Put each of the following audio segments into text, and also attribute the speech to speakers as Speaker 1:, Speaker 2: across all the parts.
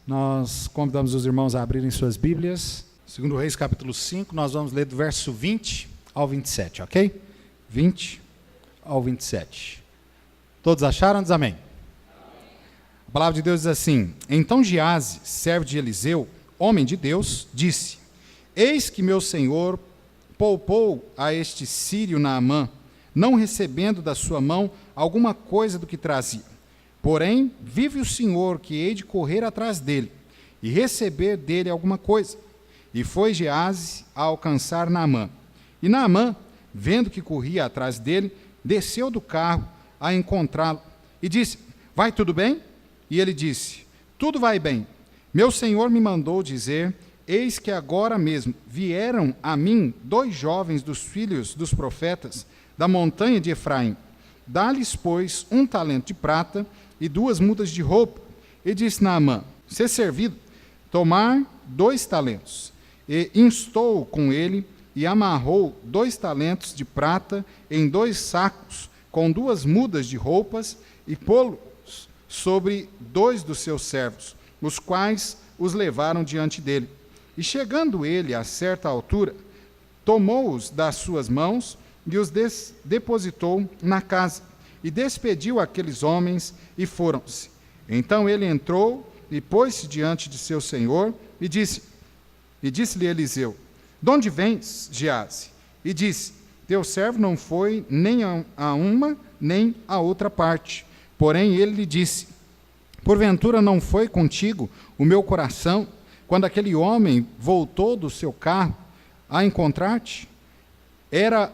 Speaker 1: Nós convidamos os irmãos a abrirem suas Bíblias. 2 Reis, capítulo 5, nós vamos ler do verso 20 ao 27, ok? 20 ao 27. Todos acharam? Diz amém. A palavra de Deus diz assim: Então Giazi, servo de Eliseu, homem de Deus, disse: Eis que meu senhor poupou a este sírio Naamã, não recebendo da sua mão alguma coisa do que trazia. Porém, vive o Senhor que hei de correr atrás dele e receber dele alguma coisa. E foi Giazi a alcançar Naamã. E Naamã, vendo que corria atrás dele, desceu do carro a encontrá-lo e disse: Vai tudo bem? E ele disse: Tudo vai bem. Meu senhor me mandou dizer: Eis que agora mesmo vieram a mim 2 jovens dos filhos dos profetas da montanha de Efraim. Dá-lhes, pois, 1 talento de prata e 2 mudas de roupa. E disse Naamã: ser servido, tomar 2 talentos. E instou com ele e amarrou 2 talentos de prata em 2 sacos com 2 mudas de roupas e pô-los sobre 2 dos seus servos, os quais os levaram diante dele. E chegando ele a certa altura, tomou-os das suas mãos e os depositou na casa, e despediu aqueles homens, e foram-se. Então ele entrou e pôs-se diante de seu senhor, e disse-lhe Eliseu: De onde vens, Giazi? E disse: Teu servo não foi nem a uma, nem a outra parte. Porém ele lhe disse: Porventura não foi contigo o meu coração, quando aquele homem voltou do seu carro a encontrar-te? Era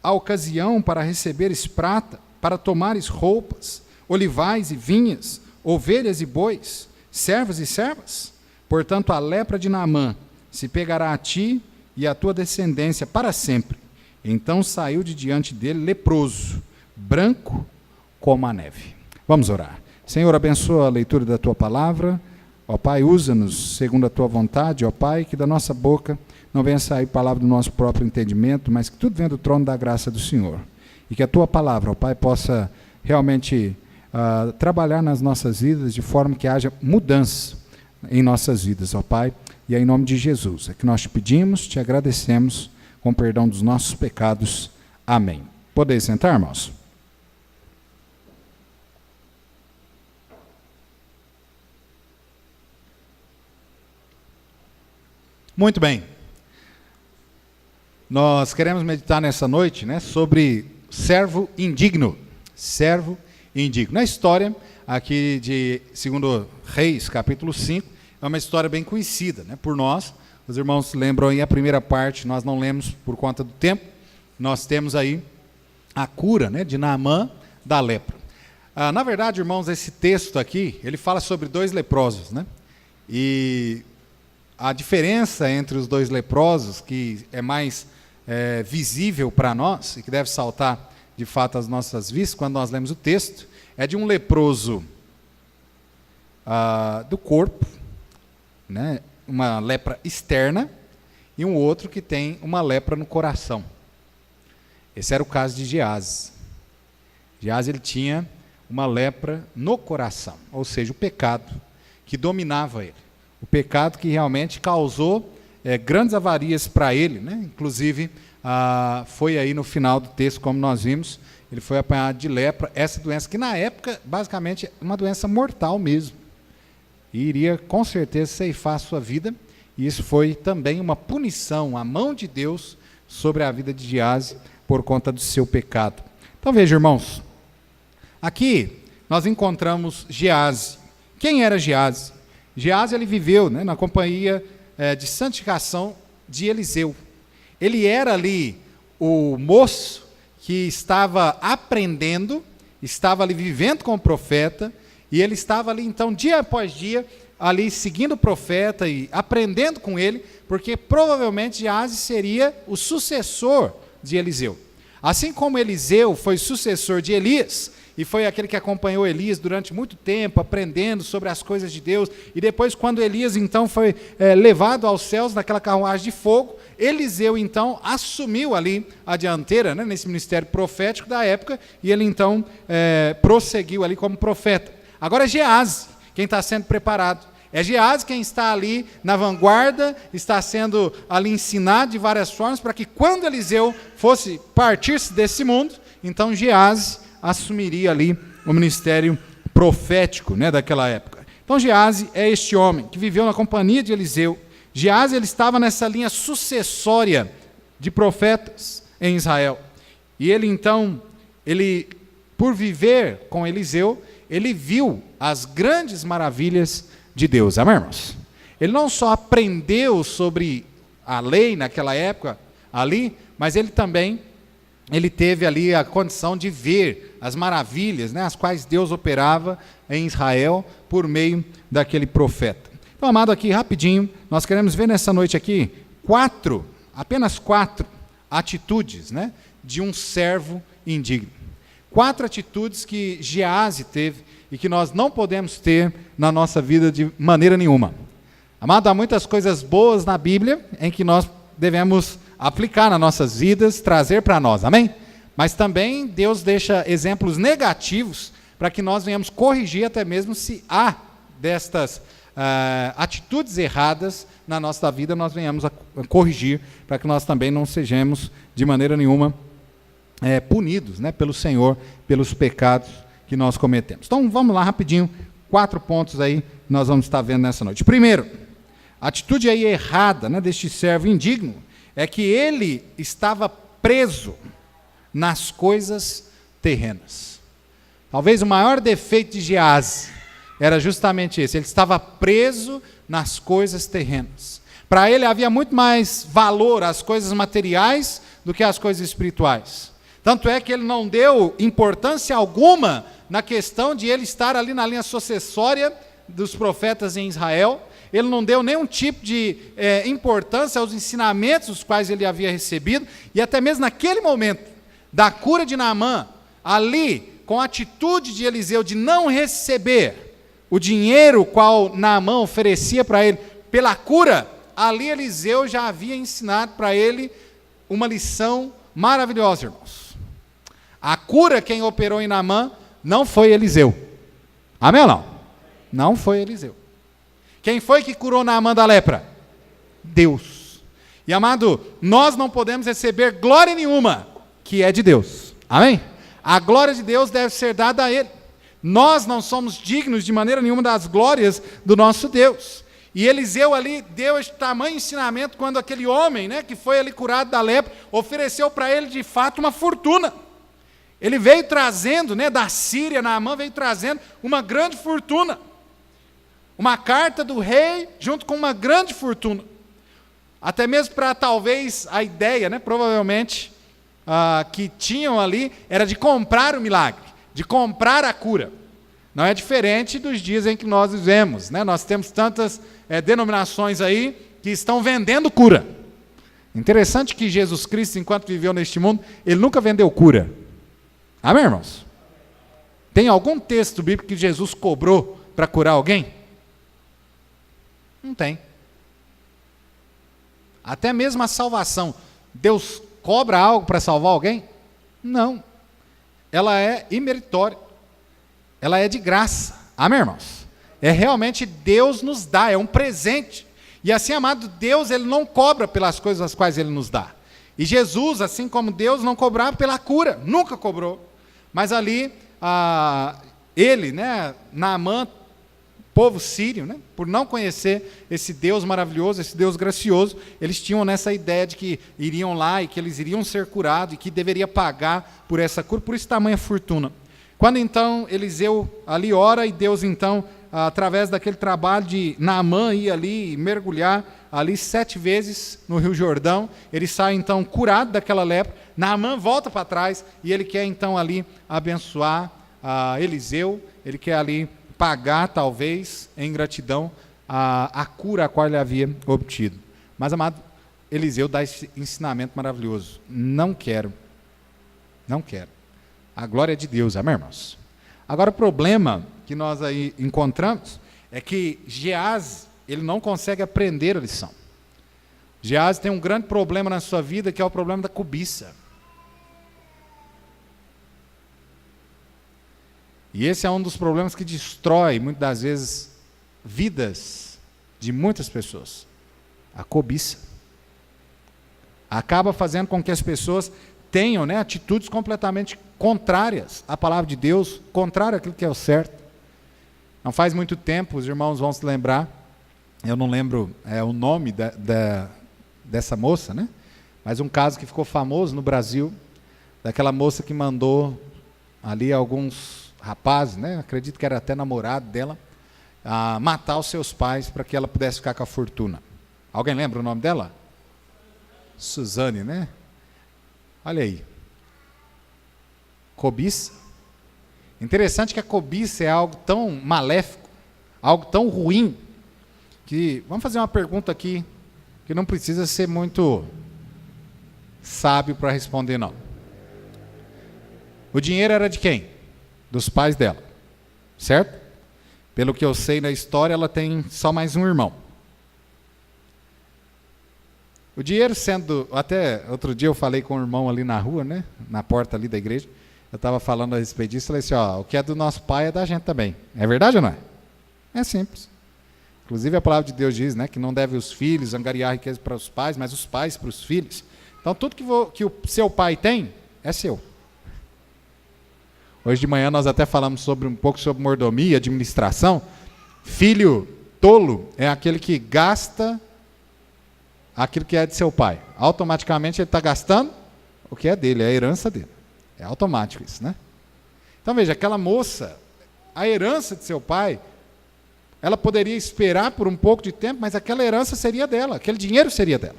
Speaker 1: a ocasião para receberes prata, para tomares roupas, olivais e vinhas, ovelhas e bois, servos e servas? Portanto, a lepra de Naamã se pegará a ti e à tua descendência para sempre. Então saiu de diante dele leproso, branco como a neve. Vamos orar. Senhor, abençoa a leitura da tua palavra. Ó Pai, usa-nos segundo a tua vontade. Ó Pai, que da nossa boca não venha sair palavra do nosso próprio entendimento, mas que tudo venha do trono da graça do Senhor. E que a tua palavra, ó Pai, possa realmente trabalhar nas nossas vidas de forma que haja mudança em nossas vidas, ó Pai. E é em nome de Jesus é que nós te pedimos, te agradecemos, com perdão dos nossos pecados. Amém. Podeis sentar, irmãos? Muito bem. Nós queremos meditar nessa noite, né, sobre servo indigno. Servo indigno. Na história aqui de 2 Reis, capítulo 5, é uma história bem conhecida, né, por nós. Os irmãos lembram aí a primeira parte, nós não lemos por conta do tempo. Nós temos aí a cura, né, de Naamã da lepra. Na verdade, irmãos, esse texto aqui, ele fala sobre 2 leprosos, né? E a diferença entre os 2 leprosos, que é mais visível para nós, e que deve saltar de fato às nossas vistas, quando nós lemos o texto, é de um leproso do corpo, né, uma lepra externa, e um outro que tem uma lepra no coração. Esse era o caso de Giazi. Giazi, ele tinha uma lepra no coração, ou seja, o pecado que dominava ele. O pecado que realmente causou grandes avarias para ele, né? Inclusive, foi aí no final do texto, como nós vimos, ele foi apanhado de lepra, essa doença que na época, basicamente, é uma doença mortal mesmo. E iria, com certeza, ceifar a sua vida, e isso foi também uma punição, a mão de Deus sobre a vida de Giazi, por conta do seu pecado. Então veja, irmãos, aqui nós encontramos Giazi. Quem era Giazi? Giazi, ele viveu, né, na companhia de santificação de Eliseu. Ele era ali o moço que estava aprendendo, estava ali vivendo com o profeta, e ele estava ali então dia após dia, ali seguindo o profeta e aprendendo com ele, porque provavelmente Giazi seria o sucessor de Eliseu. Assim como Eliseu foi sucessor de Elias, e foi aquele que acompanhou Elias durante muito tempo, aprendendo sobre as coisas de Deus, e depois quando Elias então foi levado aos céus naquela carruagem de fogo, Eliseu então assumiu ali a dianteira, né, nesse ministério profético da época, e ele então prosseguiu ali como profeta. Agora Giazi, quem está sendo preparado, É Geazi quem está ali na vanguarda, está sendo ali ensinado de várias formas, para que quando Eliseu fosse partir-se desse mundo, então Geazi assumiria ali o ministério profético, né, daquela época. Então Geazi é este homem que viveu na companhia de Eliseu. Geazi ele estava nessa linha sucessória de profetas em Israel. E ele então, por viver com Eliseu, ele viu as grandes maravilhas de Deus. Amém, irmãos? Ele não só aprendeu sobre a lei naquela época ali, mas ele também teve ali a condição de ver as maravilhas, né, as quais Deus operava em Israel por meio daquele profeta. Então, amado, aqui rapidinho, nós queremos ver nessa noite aqui apenas quatro atitudes, né, de um servo indigno. 4 atitudes que Geazi teve e que nós não podemos ter na nossa vida de maneira nenhuma. Amado, há muitas coisas boas na Bíblia em que nós devemos aplicar nas nossas vidas, trazer para nós, amém? Mas também Deus deixa exemplos negativos para que nós venhamos corrigir até mesmo se há destas atitudes erradas na nossa vida, nós venhamos a corrigir para que nós também não sejamos de maneira nenhuma punidos, né, pelo Senhor, pelos pecados que nós cometemos. Então vamos lá rapidinho, 4 pontos aí que nós vamos estar vendo nessa noite. Primeiro, a atitude aí errada, né, deste servo indigno é que ele estava preso nas coisas terrenas. Talvez o maior defeito de Geazi era justamente esse, ele estava preso nas coisas terrenas. Para ele havia muito mais valor às coisas materiais do que às coisas espirituais. Tanto é que ele não deu importância alguma na questão de ele estar ali na linha sucessória dos profetas em Israel. Ele não deu nenhum tipo de importância aos ensinamentos os quais ele havia recebido. E até mesmo naquele momento da cura de Naamã, ali, com a atitude de Eliseu de não receber o dinheiro qual Naamã oferecia para ele pela cura, ali Eliseu já havia ensinado para ele uma lição maravilhosa, irmãos. A cura quem operou em Naamã não foi Eliseu. Amém ou não? Não foi Eliseu. Quem foi que curou Naamã da lepra? Deus. E amado, nós não podemos receber glória nenhuma que é de Deus. Amém? A glória de Deus deve ser dada a Ele. Nós não somos dignos de maneira nenhuma das glórias do nosso Deus. E Eliseu ali deu este tamanho ensinamento quando aquele homem, né, que foi ali curado da lepra, ofereceu para ele de fato uma fortuna. Ele veio trazendo, né, da Síria, Naamã veio trazendo uma grande fortuna. Uma carta do rei junto com uma grande fortuna. Até mesmo para talvez a ideia, né, provavelmente, que tinham ali, era de comprar o milagre, de comprar a cura. Não é diferente dos dias em que nós vivemos, né? Nós temos tantas denominações aí que estão vendendo cura. Interessante que Jesus Cristo, enquanto viveu neste mundo, ele nunca vendeu cura. Amém, irmãos? Tem algum texto bíblico que Jesus cobrou para curar alguém? Não tem. Até mesmo a salvação, Deus cobra algo para salvar alguém? Não. Ela é imeritória. Ela é de graça. Amém, irmãos? É realmente Deus nos dá, é um presente. E assim, amado, Deus ele não cobra pelas coisas as quais Ele nos dá. E Jesus, assim como Deus, não cobrava pela cura, nunca cobrou. Mas ali, ele, né, Naamã, povo sírio, né, por não conhecer esse Deus maravilhoso, esse Deus gracioso, eles tinham nessa ideia de que iriam lá e que eles iriam ser curados e que deveria pagar por essa cura, por isso tamanha fortuna. Quando então Eliseu ali ora e Deus então, através daquele trabalho de Naamã ir ali e mergulhar ali 7 vezes no Rio Jordão, ele sai então curado daquela lepra, Naamã volta para trás e ele quer então ali abençoar Eliseu, ele quer ali pagar talvez em gratidão a cura a qual ele havia obtido. Mas amado, Eliseu dá esse ensinamento maravilhoso, não quero, a glória é de Deus, amém, irmãos? Agora o problema que nós aí encontramos é que Geazi, ele não consegue aprender a lição. Geazi tem um grande problema na sua vida, que é o problema da cobiça. E esse é um dos problemas que destrói, muitas das vezes, vidas de muitas pessoas? A cobiça. Acaba fazendo com que as pessoas tenham, né, atitudes completamente contrárias à palavra de Deus, contrárias àquilo que é o certo. Não faz muito tempo, os irmãos vão se lembrar, eu não lembro o nome dessa moça, né? Mas um caso que ficou famoso no Brasil, daquela moça que mandou ali alguns rapazes, né? Acredito que era até namorado dela, matar os seus pais para que ela pudesse ficar com a fortuna. Alguém lembra o nome dela? Suzane, né? Olha aí. Cobiça. Interessante que a cobiça é algo tão maléfico, algo tão ruim, que, vamos fazer uma pergunta aqui, que não precisa ser muito sábio para responder, não. O dinheiro era de quem? Dos pais dela, certo? Pelo que eu sei na história, ela tem só mais um irmão. O dinheiro sendo, até outro dia eu falei com um irmão ali na rua, né? Na porta ali da igreja, eu estava falando a respeito disso, falei assim, o que é do nosso pai é da gente também. É verdade ou não é? É simples. Inclusive a palavra de Deus diz, né, que não deve os filhos angariar riqueza para os pais, mas os pais para os filhos. Então tudo que o seu pai tem, é seu. Hoje de manhã nós até falamos um pouco sobre mordomia, administração. Filho tolo é aquele que gasta aquilo que é de seu pai. Automaticamente ele está gastando o que é dele, é a herança dele. É automático isso, né? Então veja, aquela moça, a herança de seu pai, ela poderia esperar por um pouco de tempo, mas aquela herança seria dela, aquele dinheiro seria dela.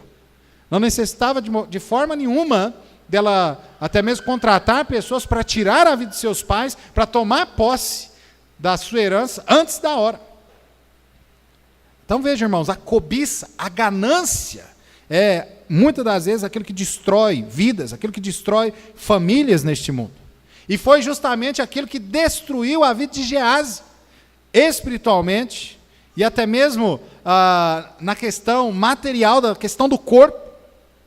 Speaker 1: Não necessitava de forma nenhuma dela até mesmo contratar pessoas para tirar a vida de seus pais, para tomar posse da sua herança antes da hora. Então veja, irmãos, a cobiça, a ganância, é muitas das vezes aquilo que destrói vidas, aquilo que destrói famílias neste mundo. E foi justamente aquilo que destruiu a vida de Geazi, espiritualmente, e até mesmo na questão material, da questão do corpo,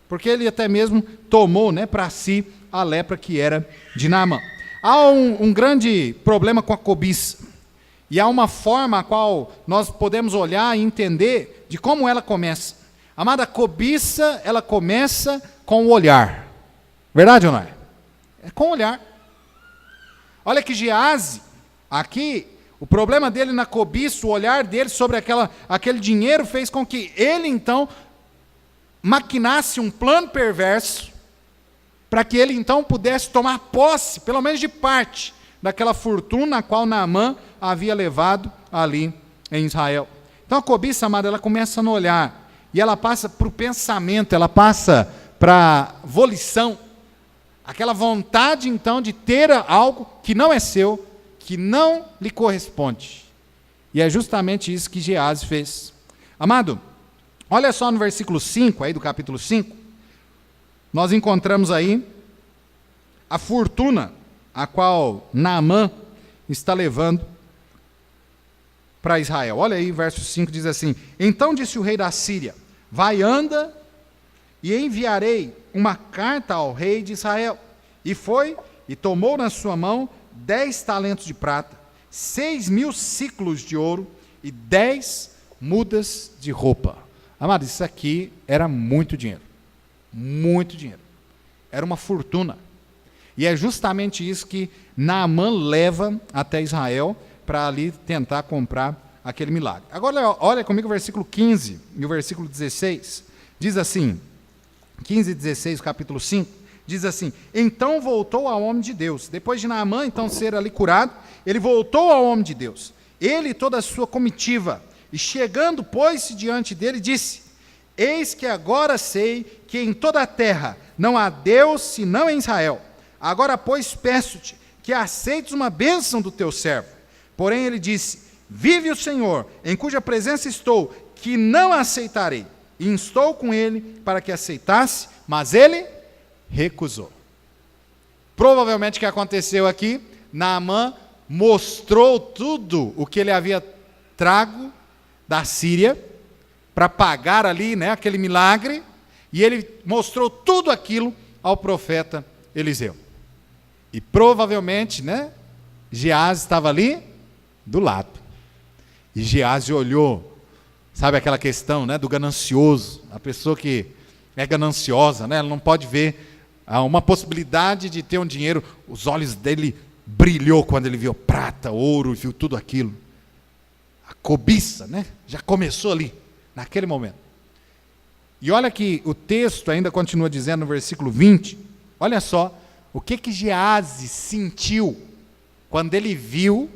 Speaker 1: porque ele até mesmo tomou, né, para si a lepra que era de Naamã. Há um grande problema com a cobiça, e há uma forma a qual nós podemos olhar e entender de como ela começa. Amada, a cobiça, ela começa com o olhar. Verdade ou não é? É com o olhar. Olha que Geazi, aqui, o problema dele na cobiça, o olhar dele sobre aquele dinheiro fez com que ele, então, maquinasse um plano perverso para que ele, então, pudesse tomar posse, pelo menos de parte, daquela fortuna a qual Naamã havia levado ali em Israel. Então a cobiça, amada, ela começa no olhar, e ela passa para o pensamento, ela passa para a volição, aquela vontade então de ter algo que não é seu, que não lhe corresponde. E é justamente isso que Geazi fez. Amado, olha só no versículo 5, aí do capítulo 5, nós encontramos aí a fortuna a qual Naamã está levando para Israel. Olha aí, verso 5 diz assim: então disse o rei da Síria, vai, anda, e enviarei uma carta ao rei de Israel. E foi, e tomou na sua mão 10 talentos de prata, 6.000 siclos de ouro e 10 mudas de roupa. Amado, isso aqui era muito dinheiro. Muito dinheiro. Era uma fortuna. E é justamente isso que Naamã leva até Israel para ali tentar comprar aquele milagre. Agora olha comigo o versículo 15 e o versículo 16. Diz assim, 15 e 16, capítulo 5, diz assim: então voltou ao homem de Deus. Depois de Naamã então ser ali curado, ele voltou ao homem de Deus, ele e toda a sua comitiva, e chegando, pôs-se diante dele, disse: eis que agora sei que em toda a terra não há Deus senão em Israel. Agora, pois, peço-te que aceites uma bênção do teu servo. Porém ele disse: vive o Senhor, em cuja presença estou, que não aceitarei. E instou com ele para que aceitasse, mas ele recusou. Provavelmente o que aconteceu aqui, Naamã mostrou tudo o que ele havia trago da Síria, para pagar ali, né, aquele milagre, e ele mostrou tudo aquilo ao profeta Eliseu. E provavelmente, né, Geazi estava ali do lado. E Geazi olhou Sabe aquela questão, né, do ganancioso, a pessoa que é gananciosa, né, ela não pode ver uma possibilidade de ter um dinheiro, os olhos dele brilhou quando ele viu prata, ouro, viu tudo aquilo. A cobiça, né, já começou ali, naquele momento. E olha que o texto ainda continua dizendo no versículo 20, olha só, o que Gease sentiu quando ele viu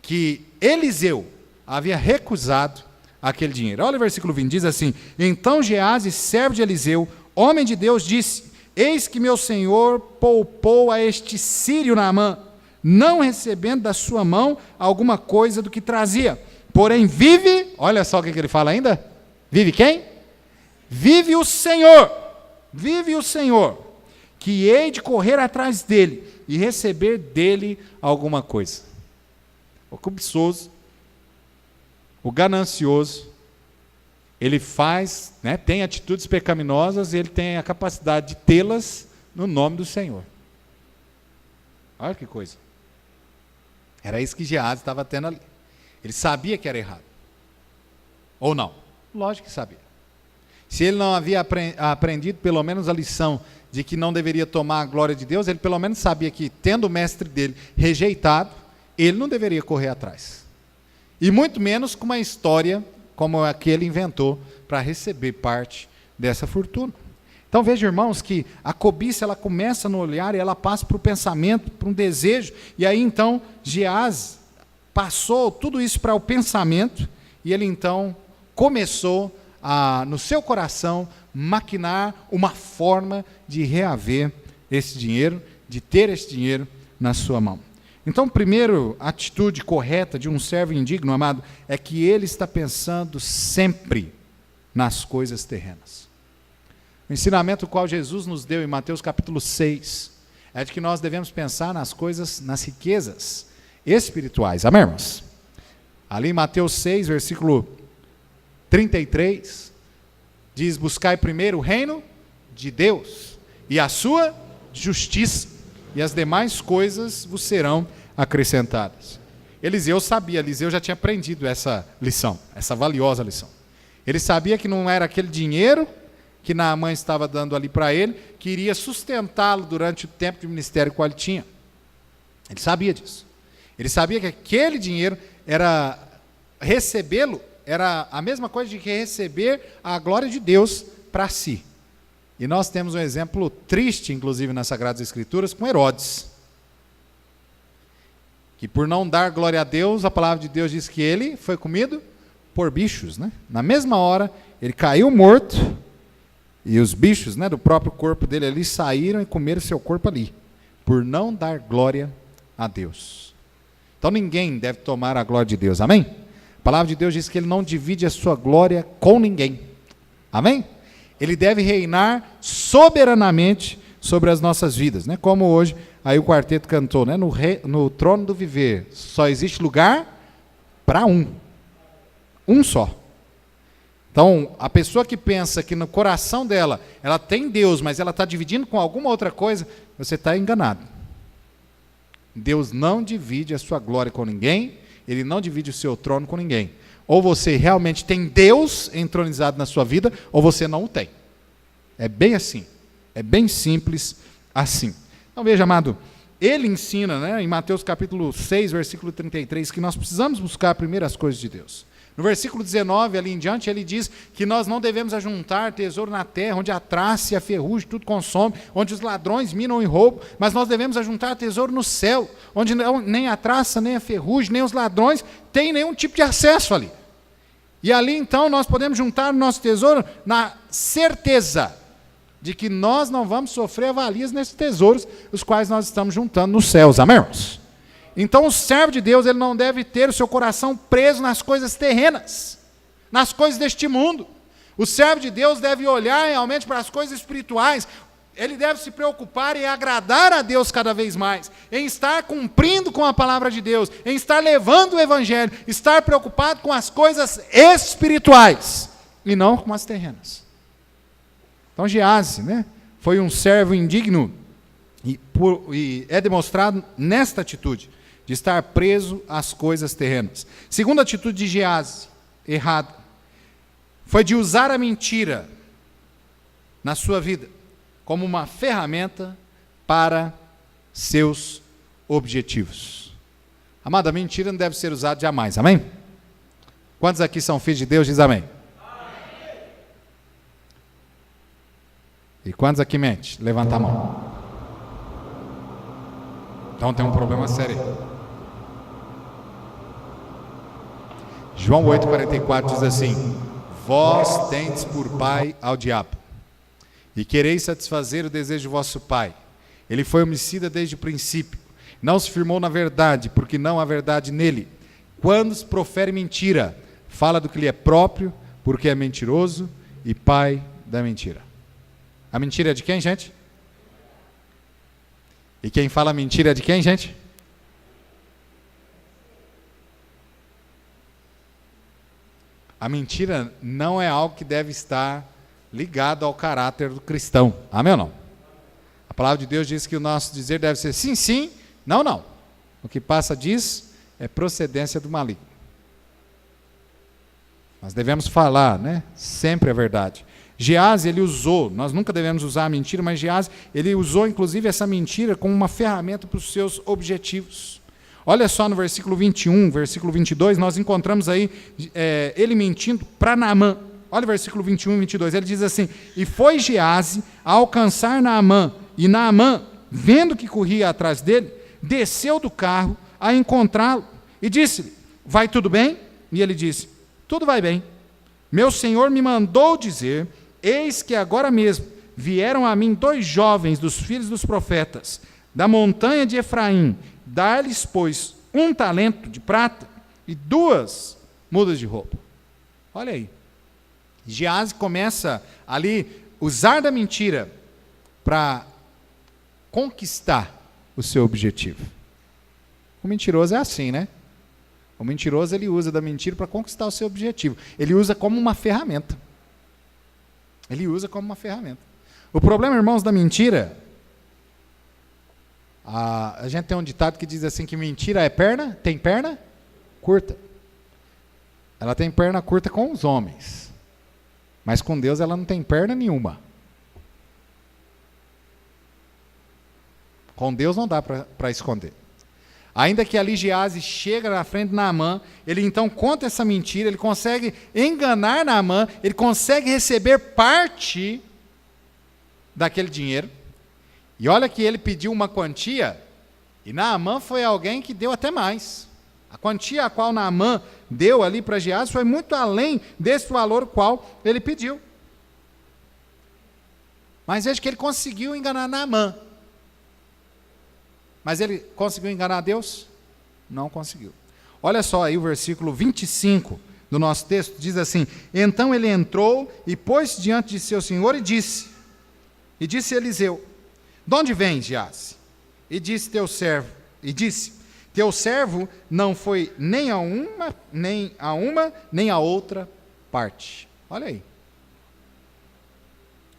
Speaker 1: que Eliseu havia recusado aquele dinheiro. Olha o versículo 20, diz assim: então Gease, servo de Eliseu, homem de Deus, disse: eis que meu senhor poupou a este sírio Naamã, não recebendo da sua mão alguma coisa do que trazia. Porém vive, olha só o que ele fala ainda, vive quem? Vive o Senhor, que hei de correr atrás dele e receber dele alguma coisa. O cobiçoso, o ganancioso, ele faz, né, tem atitudes pecaminosas e ele tem a capacidade de tê-las no nome do Senhor. Olha que coisa. Era isso que Gease estava tendo ali. Ele sabia que era errado. Ou não? Lógico que sabia. Se ele não havia aprendido pelo menos a lição de que não deveria tomar a glória de Deus, ele pelo menos sabia que, tendo o mestre dele rejeitado, ele não deveria correr atrás. E muito menos com uma história como a que ele inventou para receber parte dessa fortuna. Então veja, irmãos, que a cobiça ela começa no olhar e ela passa para o pensamento, para um desejo, e aí então Gease passou tudo isso para o pensamento, e ele então começou a, no seu coração, maquinar uma forma de reaver esse dinheiro, de ter esse dinheiro na sua mão. Então, a primeira atitude correta de um servo indigno, amado, é que ele está pensando sempre nas coisas terrenas. O ensinamento qual Jesus nos deu em Mateus capítulo 6 é de que nós devemos pensar nas coisas, nas riquezas espirituais. Amém, irmãos? Ali em Mateus 6, versículo 33, diz: buscai primeiro o reino de Deus e a sua justiça, e as demais coisas vos serão acrescentadas. Eliseu sabia, Eliseu já tinha aprendido essa lição, essa valiosa lição. Ele sabia que não era aquele dinheiro que Naamã estava dando ali para ele, que iria sustentá-lo durante o tempo de ministério que ele tinha. Ele sabia disso. Ele sabia que aquele dinheiro era recebê-lo, era a mesma coisa de que receber a glória de Deus para si. E nós temos um exemplo triste, inclusive, nas Sagradas Escrituras, com Herodes. Que por não dar glória a Deus, a palavra de Deus diz que ele foi comido por bichos, né? Na mesma hora, ele caiu morto, e os bichos, né, do próprio corpo dele ali saíram e comeram seu corpo ali, por não dar glória a Deus. Então ninguém deve tomar a glória de Deus, amém? A palavra de Deus diz que ele não divide a sua glória com ninguém, amém? Ele deve reinar soberanamente sobre as nossas vidas, né? Como hoje aí o quarteto cantou, né? No trono do viver só existe lugar para um só. Então, a pessoa que pensa que no coração dela, ela tem Deus, mas ela está dividindo com alguma outra coisa, você está enganado. Deus não divide a sua glória com ninguém, Ele não divide o seu trono com ninguém. Ou você realmente tem Deus entronizado na sua vida, ou você não o tem. É bem assim, é bem simples assim. Então veja, amado, ele ensina, né, em Mateus capítulo 6, versículo 33, que nós precisamos buscar primeiro as coisas de Deus. No versículo 19, ali em diante, ele diz que nós não devemos ajuntar tesouro na terra, onde a traça e a ferrugem tudo consome, onde os ladrões minam e roubam, mas nós devemos ajuntar tesouro no céu, onde nem a traça, nem a ferrugem, nem os ladrões têm nenhum tipo de acesso ali. E ali, então, nós podemos juntar o nosso tesouro na certeza de que nós não vamos sofrer avalias nesses tesouros, os quais nós estamos juntando nos céus, amém, irmãos? Então, o servo de Deus, ele não deve ter o seu coração preso nas coisas terrenas, nas coisas deste mundo. O servo de Deus deve olhar realmente para as coisas espirituais. Ele deve se preocupar em agradar a Deus cada vez mais, em estar cumprindo com a palavra de Deus, em estar levando o evangelho, estar preocupado com as coisas espirituais e não com as terrenas. Então, Gease, né, foi um servo indigno e é demonstrado nesta atitude, de estar preso às coisas terrenas. Segunda atitude de Gease, errada, foi de usar a mentira na sua vida como uma ferramenta para seus objetivos. Amado, a mentira não deve ser usada jamais, amém? Quantos aqui são filhos de Deus, diz amém? Amém. E quantos aqui mente? Levanta a mão. Então tem um problema sério. João 8,44 diz assim: vós tendes por pai ao diabo, e quereis satisfazer o desejo de vosso pai. Ele foi homicida desde o princípio, não se firmou na verdade, porque não há verdade nele. Quando se profere mentira, fala do que lhe é próprio, porque é mentiroso e pai da mentira. A mentira é de quem, gente? E quem fala mentira é de quem, gente? A mentira não é algo que deve estar ligado ao caráter do cristão. Amém ou não? A palavra de Deus diz que o nosso dizer deve ser sim, sim, não, não. O que passa diz é procedência do maligno. Nós devemos falar, né? Sempre a verdade. Geazi, ele usou, nós nunca devemos usar a mentira, mas Geazi, ele usou inclusive essa mentira como uma ferramenta para os seus objetivos. Olha só no versículo 21, versículo 22, nós encontramos aí ele mentindo para Naamã. Olha o versículo 21 e 22, ele diz assim: e foi Geazi a alcançar Naamã, e Naamã, vendo que corria atrás dele, desceu do carro a encontrá-lo, e disse-lhe: vai tudo bem? E ele disse: tudo vai bem. Meu senhor me mandou dizer: eis que agora mesmo vieram a mim 2 jovens dos filhos dos profetas, da montanha de Efraim, dar-lhes, pois, 1 talento de prata e 2 mudas de roupa. Olha aí. Geazi começa ali usar da mentira para conquistar o seu objetivo. O mentiroso é assim, né? O mentiroso, ele usa da mentira para conquistar o seu objetivo. Ele usa como uma ferramenta. Ele usa como uma ferramenta. O problema, irmãos, da mentira, a gente tem um ditado que diz assim que mentira tem perna curta. Ela tem perna curta com os homens, mas com Deus ela não tem perna nenhuma. Com Deus não dá para esconder. Ainda que ali Geazi chega na frente de Naamã, ele então conta essa mentira, ele consegue enganar Naamã, ele consegue receber parte daquele dinheiro. E olha que ele pediu uma quantia, e Naamã foi alguém que deu até mais. A quantia a qual Naamã deu ali para Geazi foi muito além desse valor qual ele pediu. Mas veja que ele conseguiu enganar Naamã. Mas ele conseguiu enganar Deus? Não conseguiu. Olha só aí o versículo 25 do nosso texto, diz assim: então ele entrou e pôs-se diante de seu senhor e disse Eliseu: de onde vem, Geazi? E disse teu servo não foi nem a uma, nem a outra parte. Olha aí.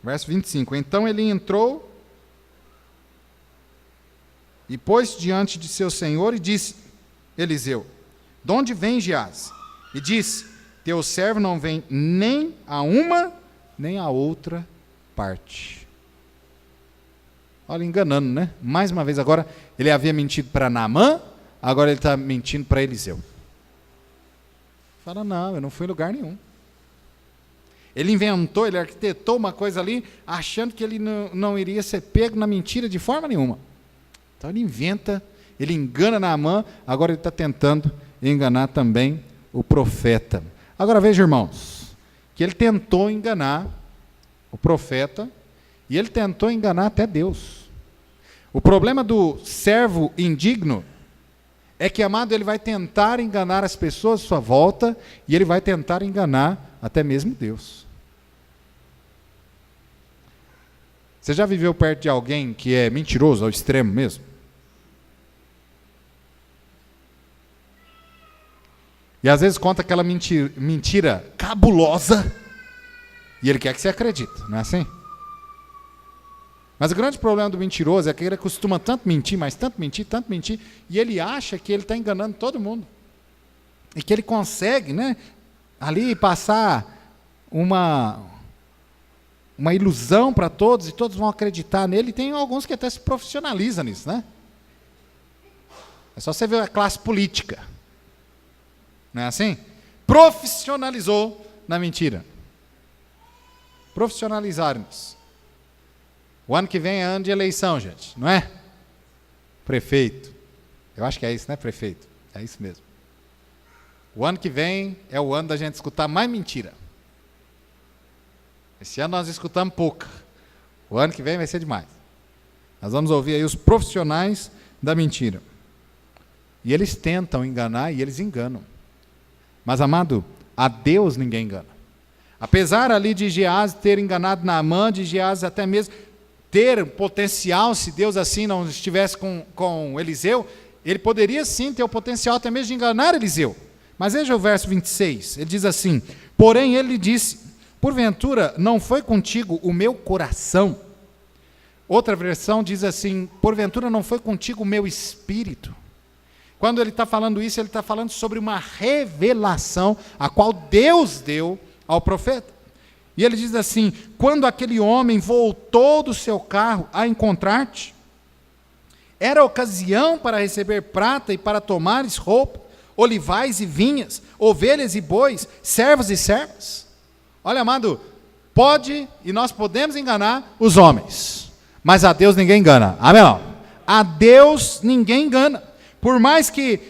Speaker 1: Verso 25. Então ele entrou e pôs-se diante de seu senhor e disse Eliseu: de onde vem, Geazi? E disse: teu servo não vem nem a uma, nem a outra parte. Olha, enganando, né? Mais uma vez, agora ele havia mentido para Naamã, agora ele está mentindo para Eliseu. Fala: não, eu não fui em lugar nenhum. Ele inventou, ele arquitetou uma coisa ali, achando que ele não iria ser pego na mentira de forma nenhuma. Então ele inventa, ele engana Naamã, agora ele está tentando enganar também o profeta. Agora veja, irmãos, que ele tentou enganar o profeta e ele tentou enganar até Deus. O problema do servo indigno é que, amado, ele vai tentar enganar as pessoas à sua volta e ele vai tentar enganar até mesmo Deus. Você já viveu perto de alguém que é mentiroso ao extremo mesmo? E às vezes conta aquela mentira cabulosa e ele quer que você acredite, não é assim? Mas o grande problema do mentiroso é que ele costuma tanto mentir, mas tanto mentir, e ele acha que ele está enganando todo mundo. E que ele consegue, né, ali passar uma ilusão para todos, e todos vão acreditar nele, e tem alguns que até se profissionalizam nisso, né? É só você ver a classe política. Não é assim? Profissionalizou na mentira. Profissionalizaram-nos. O ano que vem é ano de eleição, gente, não é? Prefeito. Eu acho que é isso, né, prefeito? É isso mesmo. O ano que vem é o ano da gente escutar mais mentira. Esse ano nós escutamos pouca. O ano que vem vai ser demais. Nós vamos ouvir aí os profissionais da mentira. E eles tentam enganar e eles enganam. Mas, amado, a Deus ninguém engana. Apesar ali de Geazi ter enganado Naamã, de Geazi até mesmo ter potencial, se Deus assim não estivesse com Eliseu, ele poderia sim ter o potencial até mesmo de enganar Eliseu. Mas veja o verso 26, ele diz assim: porém ele lhe disse, porventura não foi contigo o meu coração? Outra versão diz assim, porventura não foi contigo o meu espírito? Quando ele está falando isso, ele está falando sobre uma revelação a qual Deus deu ao profeta. E ele diz assim, quando aquele homem voltou do seu carro a encontrar-te, era ocasião para receber prata e para tomares roupa, olivais e vinhas, ovelhas e bois, servos e servas? Olha, amado, pode e nós podemos enganar os homens, mas a Deus ninguém engana. Amém? Não? A Deus ninguém engana. Por mais que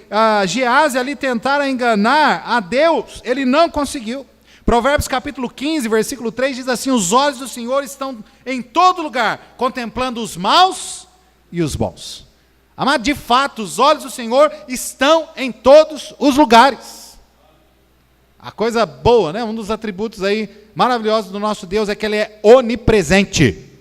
Speaker 1: Geazi ali tentara enganar a Deus, ele não conseguiu. Provérbios capítulo 15, versículo 3 diz assim, os olhos do Senhor estão em todo lugar, contemplando os maus e os bons. Amado, de fato, os olhos do Senhor estão em todos os lugares. A coisa boa, né? Um dos atributos aí maravilhosos do nosso Deus é que Ele é onipresente.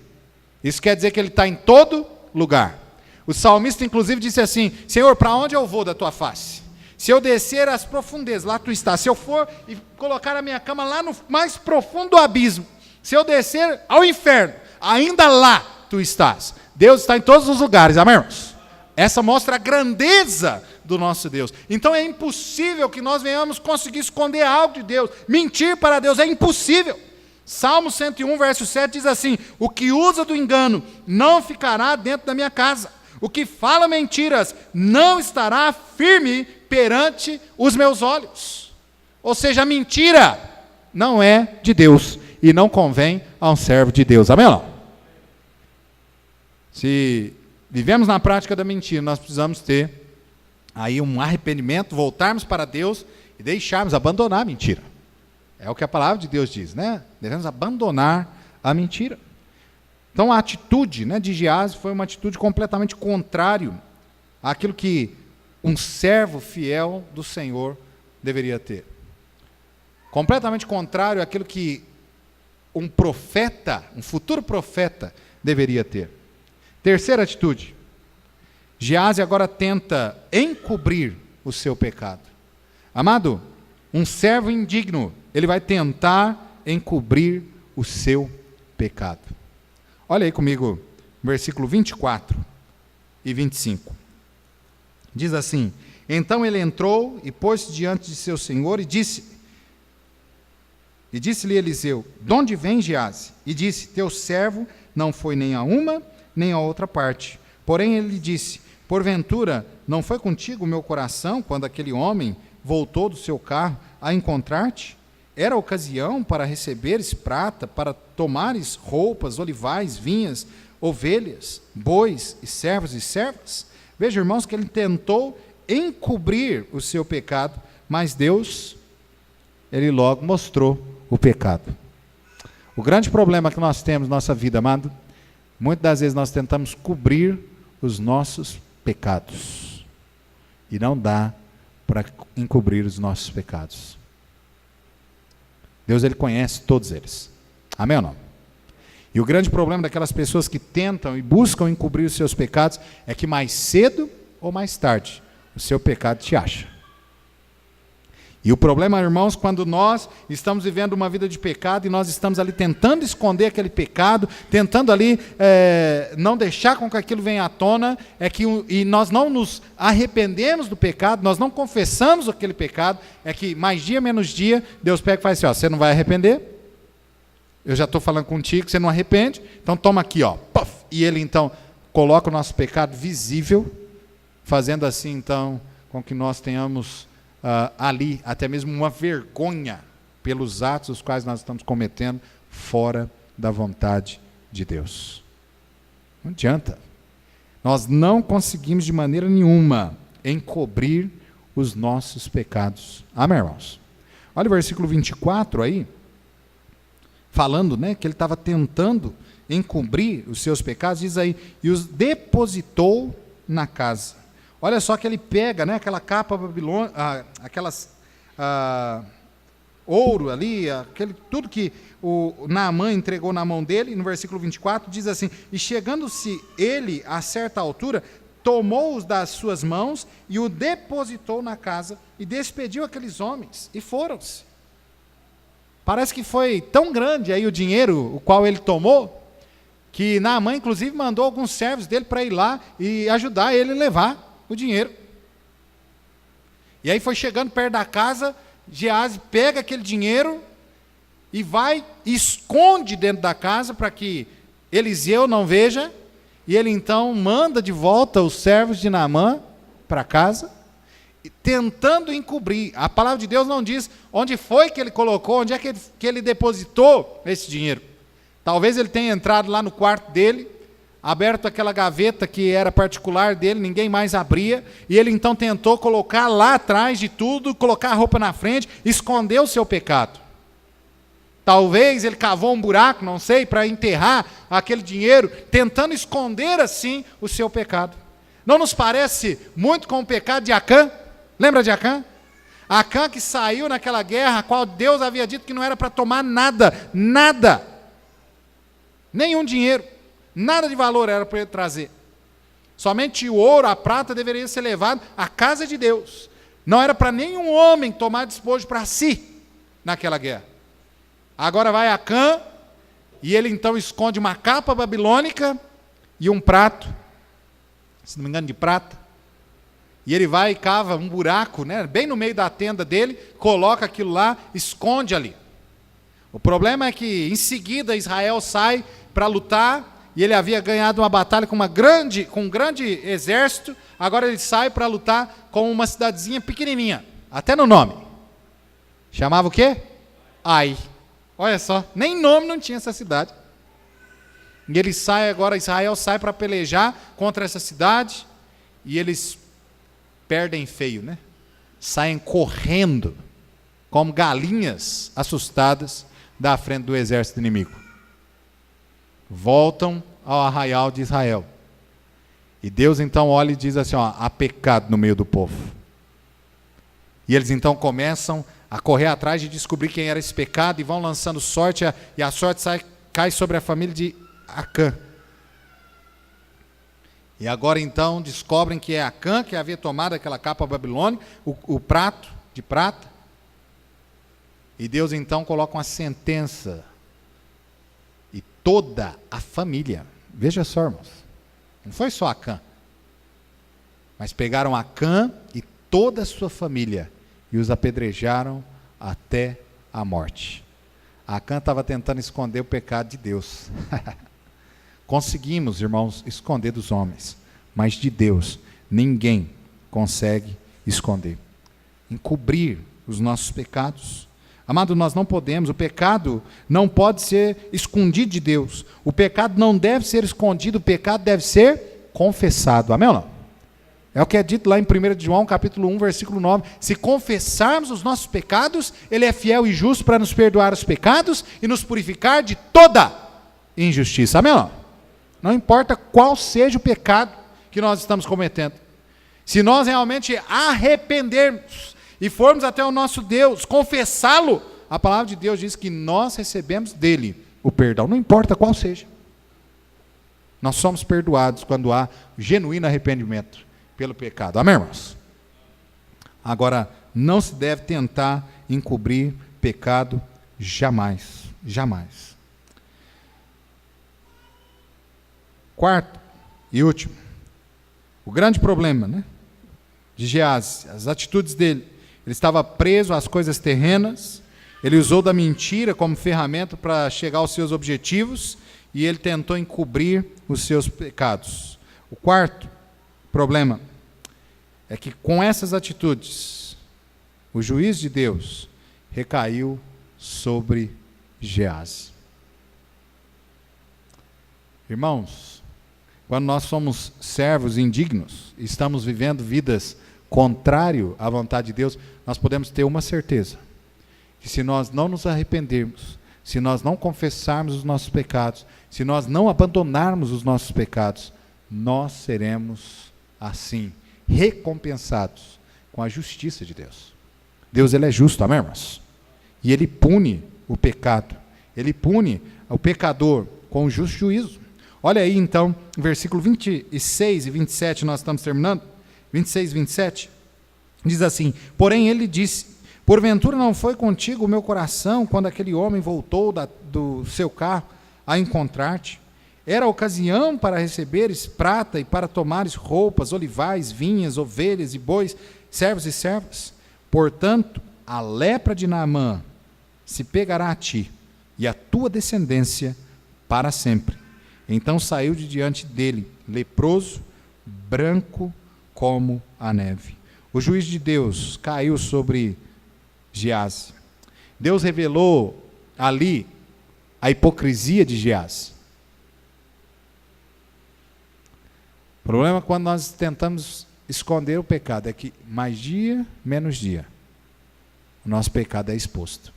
Speaker 1: Isso quer dizer que Ele está em todo lugar. O salmista, inclusive, disse assim, Senhor, para onde eu vou da Tua face? Se eu descer às profundezas, lá Tu estás. Se eu for e colocar a minha cama lá no mais profundo do abismo, se eu descer ao inferno, ainda lá Tu estás. Deus está em todos os lugares, amém, irmãos? Essa mostra a grandeza do nosso Deus. Então é impossível que nós venhamos conseguir esconder algo de Deus, mentir para Deus, é impossível. Salmo 101, verso 7 diz assim, o que usa do engano não ficará dentro da minha casa. O que fala mentiras não estará firme perante os meus olhos. Ou seja, a mentira não é de Deus e não convém a um servo de Deus. Amém? Não? Se vivemos na prática da mentira, nós precisamos ter aí um arrependimento, voltarmos para Deus e deixarmos, abandonar a mentira. É o que a palavra de Deus diz, né? Devemos abandonar a mentira. Então a atitude, né, de Geazi foi uma atitude completamente contrária àquilo que um servo fiel do Senhor deveria ter. Completamente contrário àquilo que um profeta, um futuro profeta, deveria ter. Terceira atitude, Geazi agora tenta encobrir o seu pecado. Amado, um servo indigno, ele vai tentar encobrir o seu pecado. Olha aí comigo, versículo 24 e 25. Diz assim, então ele entrou e pôs-se diante de seu senhor e disse-lhe Eliseu, de onde vem Geazi? E disse, teu servo não foi nem a uma, nem a outra parte. Porém ele disse, porventura não foi contigo o meu coração, quando aquele homem voltou do seu carro a encontrar-te? Era ocasião para receberes prata, para tomares roupas, olivais, vinhas, ovelhas, bois e servos e servas? Veja, irmãos, que ele tentou encobrir o seu pecado, mas Deus, ele logo mostrou o pecado. O grande problema que nós temos na nossa vida, amado, muitas das vezes nós tentamos cobrir os nossos pecados. E não dá para encobrir os nossos pecados. Deus, ele conhece todos eles. Amém ou não? E o grande problema daquelas pessoas que tentam e buscam encobrir os seus pecados é que mais cedo ou mais tarde o seu pecado te acha. E o problema, irmãos, quando nós estamos vivendo uma vida de pecado e nós estamos ali tentando esconder aquele pecado, tentando ali não deixar com que aquilo venha à tona, e nós não nos arrependemos do pecado, nós não confessamos aquele pecado, é que mais dia menos dia, Deus pega e faz assim, ó, você não vai arrepender, Eu já estou falando contigo, você não arrepende, então toma aqui, ó. Puff. E ele então coloca o nosso pecado visível, fazendo assim então com que nós tenhamos ali até mesmo uma vergonha pelos atos os quais nós estamos cometendo fora da vontade de Deus. Não adianta. Nós não conseguimos de maneira nenhuma encobrir os nossos pecados. Amém, irmãos? Olha o versículo 24 aí, falando, né, que ele estava tentando encobrir os seus pecados, diz aí, e os depositou na casa. Olha só que ele pega, né, aquela capa babilônica, aquelas ouro ali, tudo que o Naamã entregou na mão dele, no versículo 24, diz assim, e chegando-se ele a certa altura, tomou-os das suas mãos e o depositou na casa e despediu aqueles homens e foram-se. Parece que foi tão grande aí o dinheiro o qual ele tomou, que Naamã inclusive mandou alguns servos dele para ir lá e ajudar ele a levar o dinheiro. E aí foi chegando perto da casa, Geazi pega aquele dinheiro e vai e esconde dentro da casa para que Eliseu não veja, e ele então manda de volta os servos de Naamã para casa, tentando encobrir. A palavra de Deus não diz onde foi que ele colocou, onde é que ele depositou esse dinheiro. Talvez ele tenha entrado lá no quarto dele, aberto aquela gaveta que era particular dele, ninguém mais abria, e ele então tentou colocar lá atrás de tudo, colocar a roupa na frente, esconder o seu pecado. Talvez ele cavou um buraco, não sei, para enterrar aquele dinheiro, tentando esconder assim o seu pecado. Não nos parece muito com o pecado de Acã? Lembra de Acã? Acã que saiu naquela guerra, a qual Deus havia dito que não era para tomar nada, nada, nenhum dinheiro, nada de valor era para ele trazer. Somente o ouro, a prata deveria ser levado à casa de Deus. Não era para nenhum homem tomar despojo para si naquela guerra. Agora vai Acã, e ele então esconde uma capa babilônica e um prato, se não me engano de prata, e ele vai e cava um buraco, né, bem no meio da tenda dele, coloca aquilo lá, esconde ali. O problema é que em seguida Israel sai para lutar, e ele havia ganhado uma batalha com um grande exército, agora ele sai para lutar com uma cidadezinha pequenininha, até no nome. Chamava o quê? Ai. Olha só, nem nome não tinha essa cidade. E ele sai agora, Israel sai para pelejar contra essa cidade, e eles perdem feio, né? Saem correndo, como galinhas assustadas, da frente do exército inimigo. Voltam ao arraial de Israel. E Deus então olha e diz assim, ó, há pecado no meio do povo. E eles então começam a correr atrás de descobrir quem era esse pecado, e vão lançando sorte, e a sorte cai sobre a família de Acã. E agora então descobrem que é Acã que havia tomado aquela capa babilônica, o prato de prata, e Deus então coloca uma sentença, e toda a família, veja só, irmãos, não foi só Acã, mas pegaram Acã e toda a sua família, e os apedrejaram até a morte. Acã estava tentando esconder o pecado de Deus. Conseguimos, irmãos, esconder dos homens, mas de Deus ninguém consegue esconder, encobrir os nossos pecados. Amado, nós não podemos, o pecado não pode ser escondido de Deus, o pecado não deve ser escondido, o pecado deve ser confessado. Amém ou não? É o que é dito lá em 1 João, capítulo 1, versículo 9. Se confessarmos os nossos pecados, Ele é fiel e justo para nos perdoar os pecados e nos purificar de toda injustiça. Amém? Não importa qual seja o pecado que nós estamos cometendo. Se nós realmente arrependermos e formos até o nosso Deus, confessá-lo, a palavra de Deus diz que nós recebemos dele o perdão, não importa qual seja. Nós somos perdoados quando há genuíno arrependimento pelo pecado. Amém, irmãos? Agora, não se deve tentar encobrir pecado jamais. Jamais. Quarto e último. O grande problema, né, de Geazi, as atitudes dele. Ele estava preso às coisas terrenas, Ele usou da mentira como ferramenta para chegar aos seus objetivos e ele tentou encobrir os seus pecados. O quarto problema é que com essas atitudes, o juízo de Deus recaiu sobre Geazi. Irmãos, quando nós somos servos indignos, estamos vivendo vidas contrárias à vontade de Deus, nós podemos ter uma certeza, que se nós não nos arrependermos, se nós não confessarmos os nossos pecados, se nós não abandonarmos os nossos pecados, nós seremos assim, recompensados com a justiça de Deus. Deus, ele é justo, amém, irmãos? E ele pune o pecado, ele pune o pecador com o justo juízo. Olha aí então, versículo 26 e 27, nós estamos terminando, 26 e 27, diz assim: porém ele disse, porventura não foi contigo o meu coração, quando aquele homem voltou do seu carro a encontrar-te? Era a ocasião para receberes prata e para tomares roupas, olivais, vinhas, ovelhas e bois, servos e servas. Portanto, a lepra de Naamã se pegará a ti e a tua descendência para sempre. Então saiu de diante dele, leproso, branco como a neve. O juízo de Deus caiu sobre Geazi. Deus revelou ali a hipocrisia de Geazi. O problema é quando nós tentamos esconder o pecado, é que mais dia, menos dia, o nosso pecado é exposto.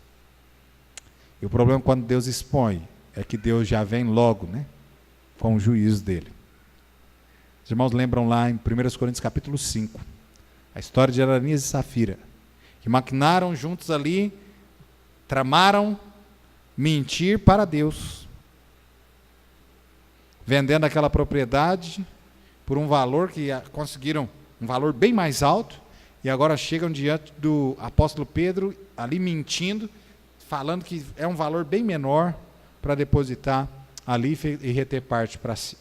Speaker 1: E o problema quando Deus expõe, é que Deus já vem logo, né, com o juízo dele. Os irmãos lembram lá em 1 Coríntios capítulo 5, a história de Ananias e Safira, que maquinaram juntos ali, tramaram mentir para Deus, vendendo aquela propriedade por um valor que conseguiram, um valor bem mais alto, e agora chegam diante do apóstolo Pedro, ali mentindo, falando que é um valor bem menor para depositar ali e reter parte para si.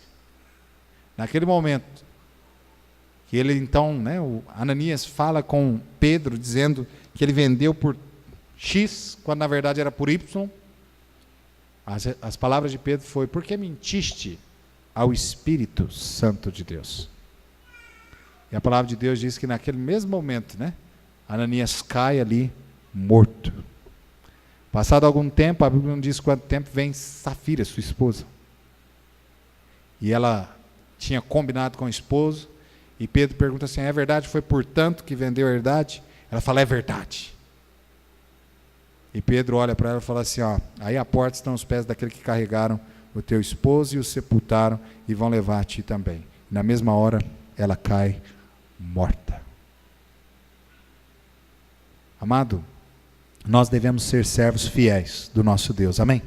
Speaker 1: Naquele momento, que ele então, né, o Ananias fala com Pedro, dizendo que ele vendeu por X, quando na verdade era por Y, as palavras de Pedro foi: por que mentiste ao Espírito Santo de Deus? E a palavra de Deus diz que naquele mesmo momento, né, Ananias cai ali morto. Passado algum tempo, a Bíblia não diz quanto tempo, vem Safira, sua esposa. E ela tinha combinado com o esposo, e Pedro pergunta assim: é verdade, foi portanto que vendeu a herdade? Ela fala: é verdade. E Pedro olha para ela e fala assim: ó, aí à porta estão os pés daquele que carregaram o teu esposo e o sepultaram e vão levar a ti também. Na mesma hora, ela cai morta. Amado, nós devemos ser servos fiéis do nosso Deus, amém?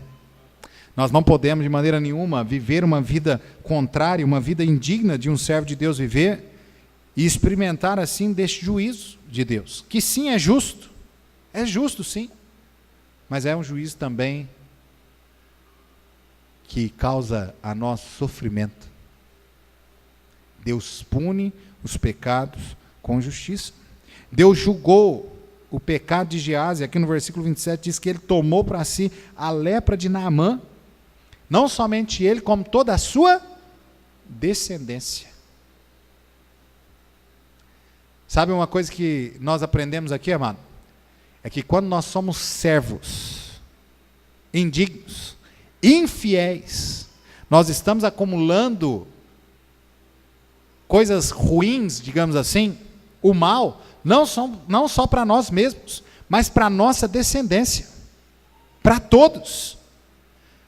Speaker 1: Nós não podemos de maneira nenhuma viver uma vida contrária, uma vida indigna de um servo de Deus viver e experimentar assim deste juízo de Deus, que sim é justo sim, mas é um juízo também que causa a nós sofrimento. Deus pune os pecados com justiça. Deus julgou o pecado de Geazi, aqui no versículo 27 diz que ele tomou para si a lepra de Naamã, não somente ele, como toda a sua descendência. Sabe uma coisa que nós aprendemos aqui, amado? É que quando nós somos servos, indignos, infiéis, nós estamos acumulando coisas ruins, digamos assim, o mal, não só para nós mesmos, mas para a nossa descendência, para todos.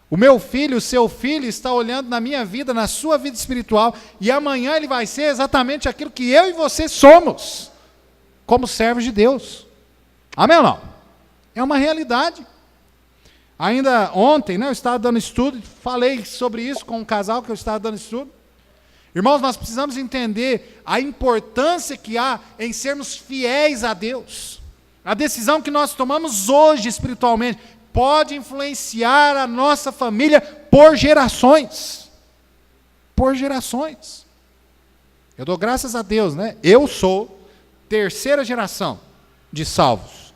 Speaker 1: O meu filho, o seu filho está olhando na minha vida, na sua vida espiritual, e amanhã ele vai ser exatamente aquilo que eu e você somos, como servos de Deus. Amém ou não? É uma realidade. Ainda ontem, né, eu estava dando estudo, falei sobre isso com um casal que eu estava dando estudo. Irmãos, nós precisamos entender a importância que há em sermos fiéis a Deus. A decisão que nós tomamos hoje espiritualmente pode influenciar a nossa família por gerações. Por gerações. Eu dou graças a Deus, né? Eu sou terceira geração de salvos.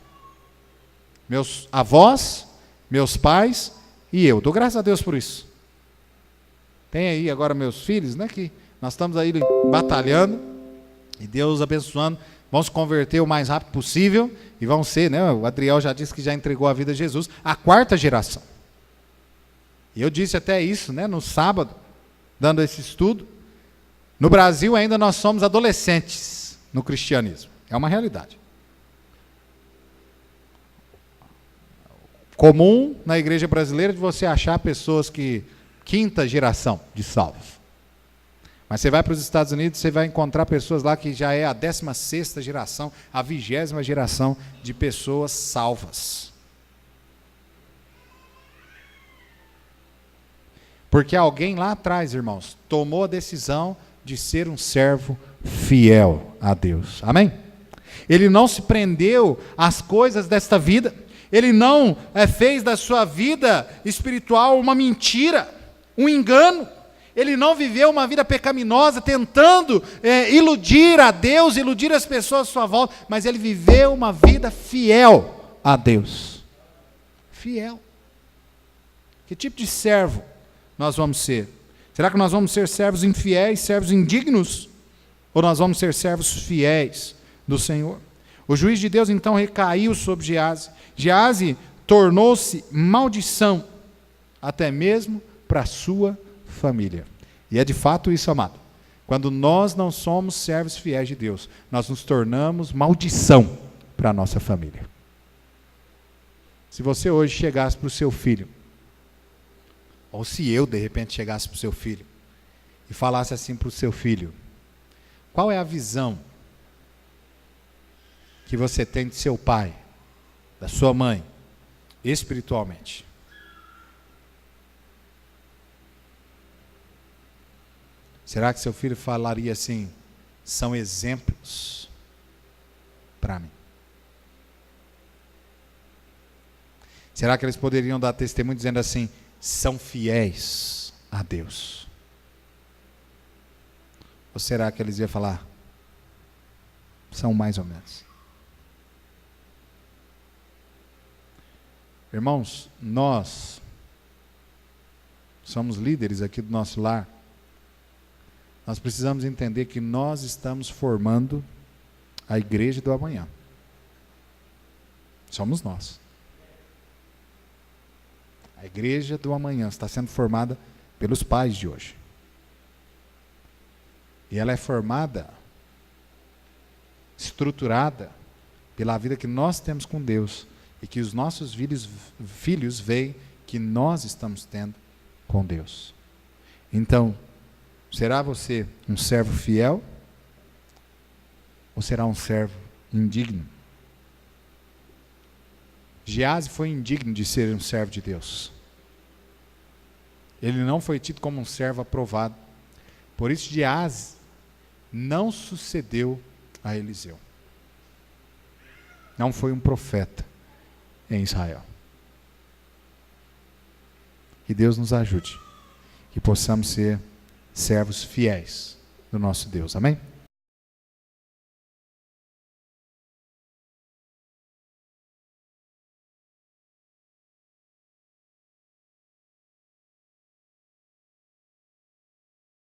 Speaker 1: meus avós, meus pais e eu. Dou graças a Deus por isso. Tem aí agora meus filhos, né, que nós estamos aí batalhando e Deus abençoando. Vão se converter o mais rápido possível e vão ser, né, o Adriel já disse que já entregou a vida a Jesus, a 4ª geração. E eu disse até isso, né, no sábado, dando esse estudo. No Brasil ainda nós somos adolescentes no cristianismo. É uma realidade. Comum na igreja brasileira de você achar pessoas que 5ª geração de salvos. Mas você vai para os Estados Unidos, você vai encontrar pessoas lá que já é a 16ª geração, a 20ª geração de pessoas salvas. Porque alguém lá atrás, irmãos, tomou a decisão de ser um servo fiel a Deus. Amém? Ele não se prendeu às coisas desta vida. Ele não fez da sua vida espiritual uma mentira, um engano. Ele não viveu uma vida pecaminosa, tentando iludir a Deus, iludir as pessoas à sua volta, mas ele viveu uma vida fiel a Deus. Fiel. Que tipo de servo nós vamos ser? Será que nós vamos ser servos infiéis, servos indignos? Ou nós vamos ser servos fiéis do Senhor? O juízo de Deus então recaiu sobre Geazi. Geazi tornou-se maldição, até mesmo para a sua família. E é de fato isso, amado. Quando nós não somos servos fiéis de Deus, nós nos tornamos maldição para a nossa família. Se você hoje chegasse para o seu filho, ou se eu de repente chegasse para o seu filho, e falasse assim para o seu filho: qual é a visão que você tem de seu pai, da sua mãe, espiritualmente? Será que seu filho falaria assim: são exemplos para mim? Será que eles poderiam dar testemunho dizendo assim: são fiéis a Deus? Ou será que eles iam falar: são mais ou menos? Irmãos, nós somos líderes aqui do nosso lar. Nós precisamos entender que nós estamos formando a igreja do amanhã. Somos nós. A igreja do amanhã está sendo formada pelos pais de hoje. E ela é formada, estruturada pela vida que nós temos com Deus e que os nossos filhos veem que nós estamos tendo com Deus. Então, será você um servo fiel ou será um servo indigno? Geazi foi indigno de ser um servo de Deus. Ele não foi tido como um servo aprovado. Por isso Geazi não sucedeu a Eliseu. Não foi um profeta em Israel. Que Deus nos ajude, que possamos ser servos fiéis do nosso Deus. Amém?